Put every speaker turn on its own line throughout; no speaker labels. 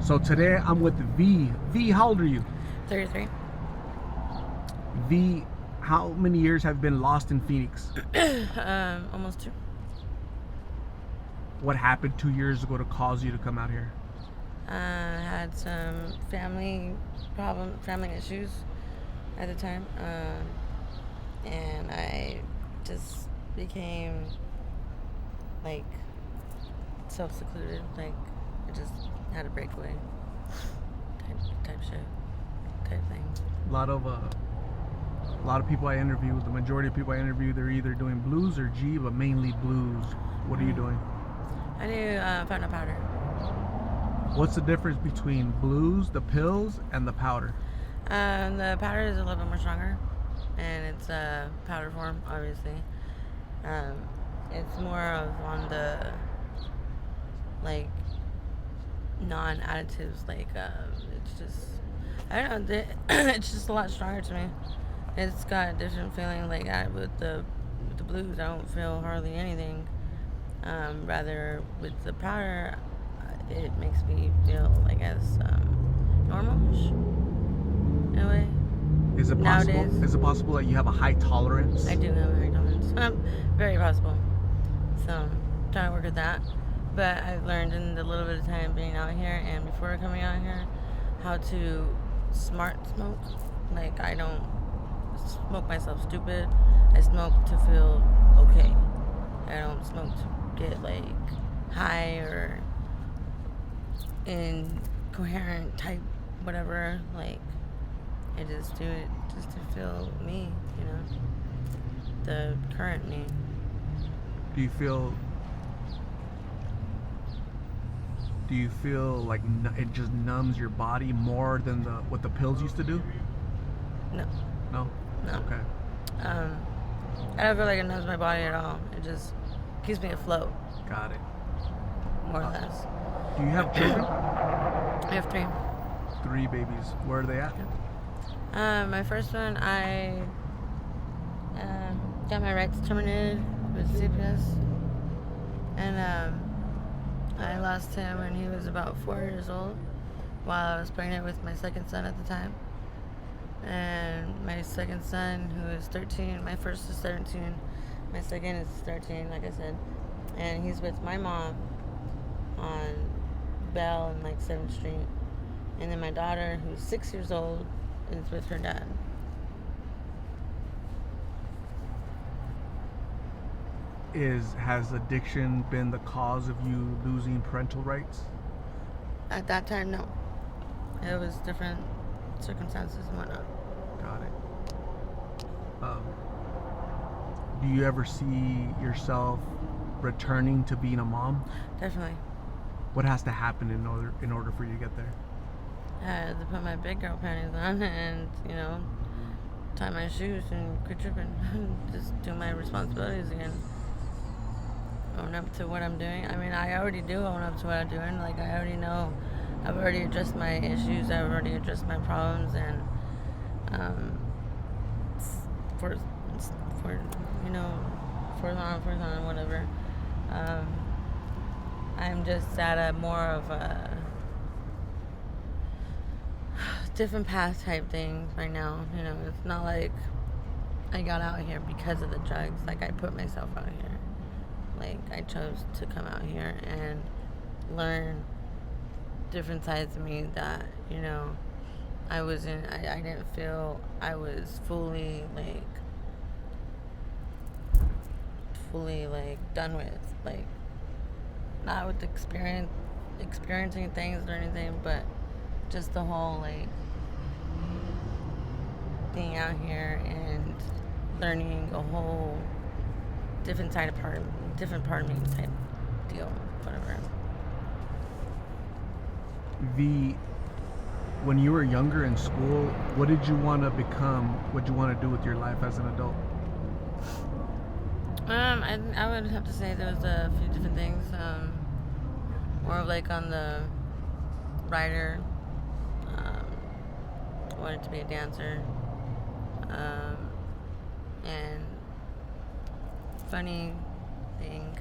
So today I'm with V. V, how old are you?
33.
V, how many years have been lost in Phoenix?
Almost 2.
What happened 2 years ago to cause you to come out here?
Had some family issues at the time, and I just became like self-secluded. Like I just had a breakaway type thing.
A lot of people I interview, the majority of people I interview, they're either doing blues or G, but mainly blues. What are you doing?
I do fentanyl powder.
What's the difference between blues, the pills, and the powder?
The powder is a little bit more stronger, and it's powder form, obviously. It's more of on the like non-additives. Like it's just I don't know. It's just a lot stronger to me. It's got a different feeling. Like with the blues, I don't feel hardly anything. Rather with the powder, it makes me feel, I guess, normal-ish in a way.
Is it possible?
Nowadays,
Is it possible that you have a high tolerance?
I do have a high tolerance. Very possible. So I'm trying to work with that. But I've learned in the little bit of time being out here and before coming out here how to smart smoke. Like I don't smoke myself stupid. I smoke to feel okay. I don't smoke to get like high or incoherent type whatever. Like I just do it just to feel me, the current me.
Do you feel like it just numbs your body more than what the pills used to do?
No.
No? Okay.
I don't feel like it numbs my body at all. It just keeps me afloat.
Got it.
More or less.
Do you have children?
I have 3.
3 babies. Where are they at?
My first one, I got my rights terminated with CPS, and I lost him when he was about 4 years old, while I was pregnant with my second son at the time. And my second son, who is 13, my first is 17, my second is 13, like I said, and he's with my mom on Bell and 7th Street, and then my daughter, who's 6 years old, is with her dad.
Has addiction been the cause of you losing parental rights?
At that time, no. It was different circumstances and whatnot.
Got it. Do you ever see yourself returning to being a mom?
Definitely.
What has to happen in order for you to get there?
I had to put my big girl panties on and, tie my shoes and quit tripping. Just do my responsibilities again. Own up to what I'm doing. I mean, I already do own up to what I'm doing. Like, I already know. I've already addressed my issues. I've already addressed my problems. And, for on, whatever. I'm just at a more of a different path type thing right now. It's not like I got out here because of the drugs. Like, I put myself out here. Like, I chose to come out here and learn different sides of me that, I didn't feel I was fully done with. Like, not with experiencing things or anything, but just the whole, being out here and learning a whole different part of me type deal, whatever.
When you were younger in school, what did you want to become? What did you want to do with your life as an adult?
I would have to say there was a few different things. More of on the writer. I wanted to be a dancer. And funny thing,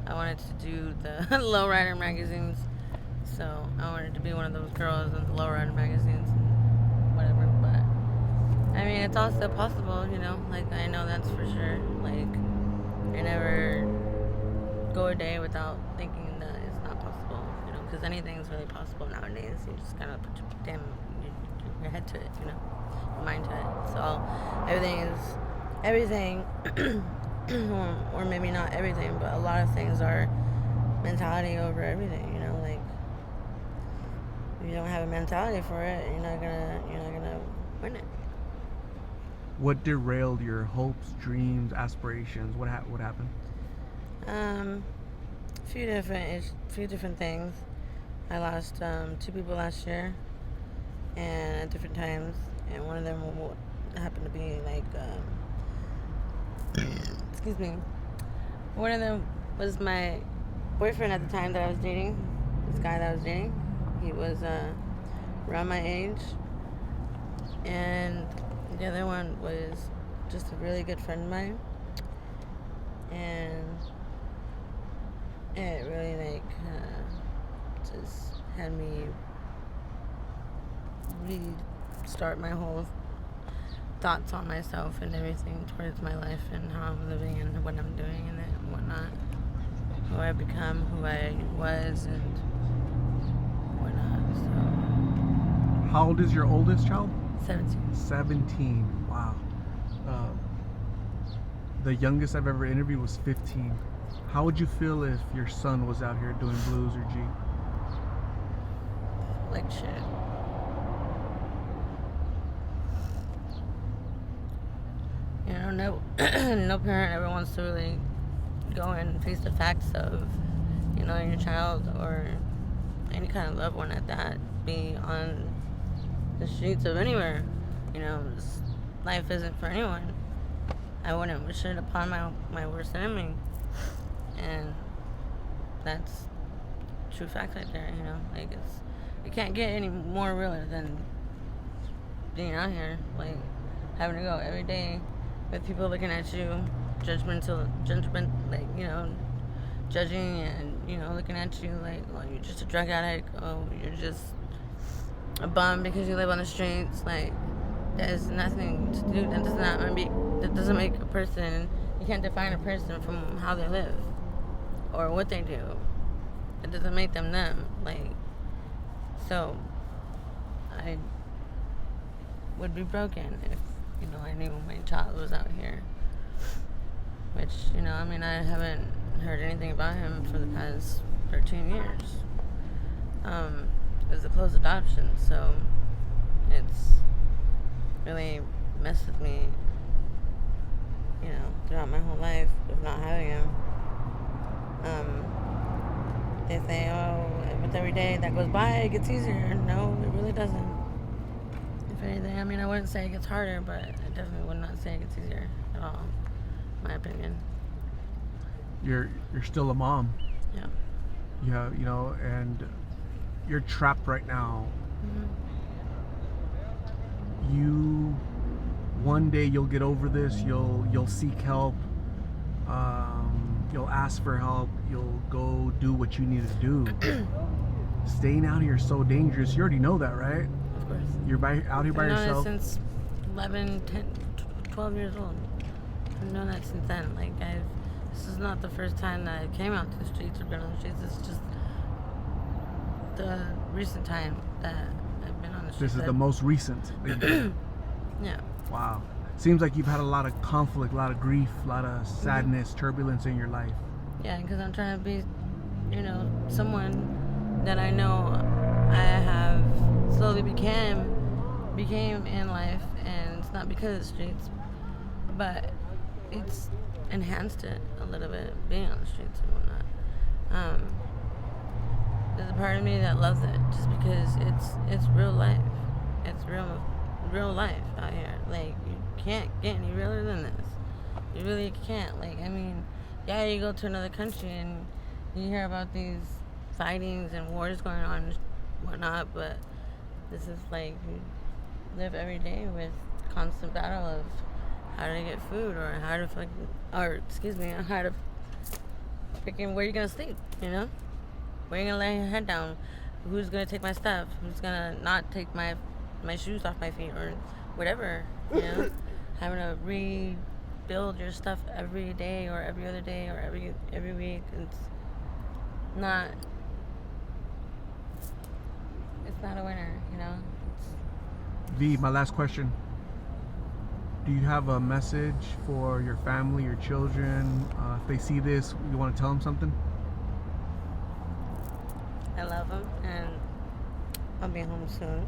I wanted to do the lowrider magazines, So I wanted to be one of those girls in the lowrider magazines and whatever. But I mean, it's all still possible, you know. Like, I know that's for sure. Like, I never go a day without thinking that it's not possible, you know, because anything's really possible nowadays. You just gotta put your head to it, you know, your mind to it. So everything, or maybe not everything, but a lot of things are mentality over everything, you know. Like, if you don't have a mentality for it, you're not gonna win it.
What derailed your hopes, dreams, aspirations? What happened?
A few different things. I lost 2 people last year, and at different times, and one of them happened to be like, excuse me. One of them was my boyfriend at the time that I was dating. This guy that I was dating, he was around my age, and the other one was just a really good friend of mine, and it really like just had me restart my whole thoughts on myself and everything towards my life and how I'm living and what I'm doing and whatnot, who I become, who I was, and whatnot. So.
How old is your oldest child?
17.
17. Wow. The youngest I've ever interviewed was 15. How would you feel if your son was out here doing blues or G?
Like shit. You know, no parent ever wants to really go and face the facts of, you know, your child or any kind of loved one at that be on the streets of anywhere. You know, life isn't for anyone. I wouldn't wish it upon my worst enemy. And that's true fact right there, you know. Like, it can't get any more realer than being out here, like, having to go every day with people looking at you, judgment, like, you know, judging and, you know, looking at you like, oh, you're just a drug addict, oh, you're just a bum because you live on the streets. Like, there's nothing to do. That doesn't make a person. You can't define a person from how they live or what they do. It doesn't make them them. Like, so I would be broken if, you know, I knew my child was out here. Which, you know, I mean, I haven't heard anything about him for the past 13 years. It was a closed adoption, so it's really messed with me, you know, throughout my whole life of not having him. They say, oh, with every day that goes by, it gets easier. No, it really doesn't. If anything, I mean, I wouldn't say it gets harder, but I definitely would not say it gets easier at all, in my opinion.
You're still a mom.
Yeah.
Yeah, you know, and you're trapped right now.
Mm-hmm.
One day you'll get over this. You'll seek help. You'll ask for help. You'll go do what you need to do. Staying out here is so dangerous. You already know that, right?
Of course.
You're out here by yourself.
I've known that since 11, 10, 12 years old. I've known that since then. Like, this is not the first time that I came out to the streets or been on the streets. It's just the recent time that I've been on the streets.
This is the most recent.
Yeah.
Wow. Seems like you've had a lot of conflict, a lot of grief, a lot of sadness, turbulence in your life.
Yeah, because I'm trying to be, you know, someone that I know I have slowly became in life, and it's not because of the streets, but it's enhanced it a little bit, being on the streets and whatnot. There's a part of me that loves it just because it's real life. It's real life out here. Like, you can't get any realer than this. You really can't. Like, I mean, yeah, you go to another country and you hear about these fightings and wars going on and whatnot, but this is like, you live every day with constant battle of how to get food or how to freaking where you gonna sleep, you know? Where you gonna lay your head down? who's gonna take my stuff? Who's gonna not take my shoes off my feet or whatever? You know, having to rebuild your stuff every day or every other day or every week. It's not a winner, you know.
V, my last question. Do you have a message for your family, your children? If they see this, you want to tell them something?
I love them, and I'll be home soon.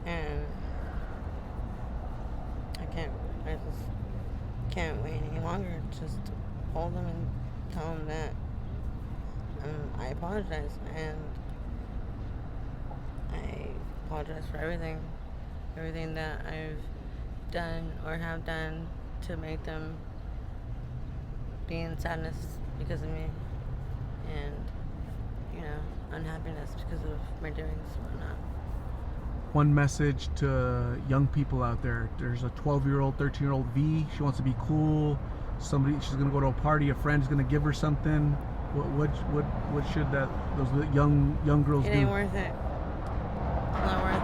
And I just can't wait any longer. Just hold them and tell them that I apologize, and I apologize for everything that I've done or have done to make them be in sadness because of me, and unhappiness because of my doings and whatnot.
One message to young people out there. There's a 12-year-old, 13-year-old V. She wants to be cool. She's gonna go to a party. A friend's gonna give her something. What should those young girls do?
It ain't worth it. It's not worth it.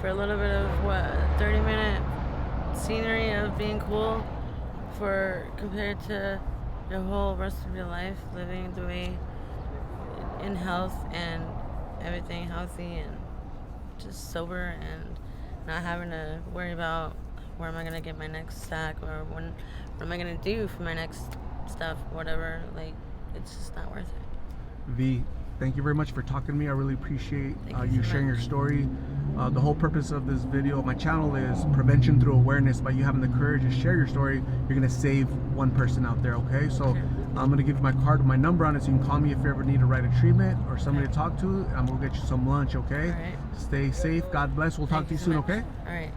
For a little bit of 30-minute scenery of being cool, compared to your whole rest of your life living the way in health and everything healthy and just sober and not having to worry about where am I gonna get my next sack or what am I gonna do for my next stuff, whatever. Like, it's just not worth it.
V, thank you very much for talking to me. I really appreciate
you so
sharing
much.
your story. The whole purpose of this video, my channel, is prevention through awareness. By you having the courage to share your story, you're gonna save one person out there, okay? So
Okay.
I'm gonna give you my card with my number on it so you can call me if you ever need to write a treatment or somebody to talk to, and we'll get you some lunch, okay?
All right.
Stay safe. God bless. We'll talk to you
Thank
soon,
so much.
okay?
All right.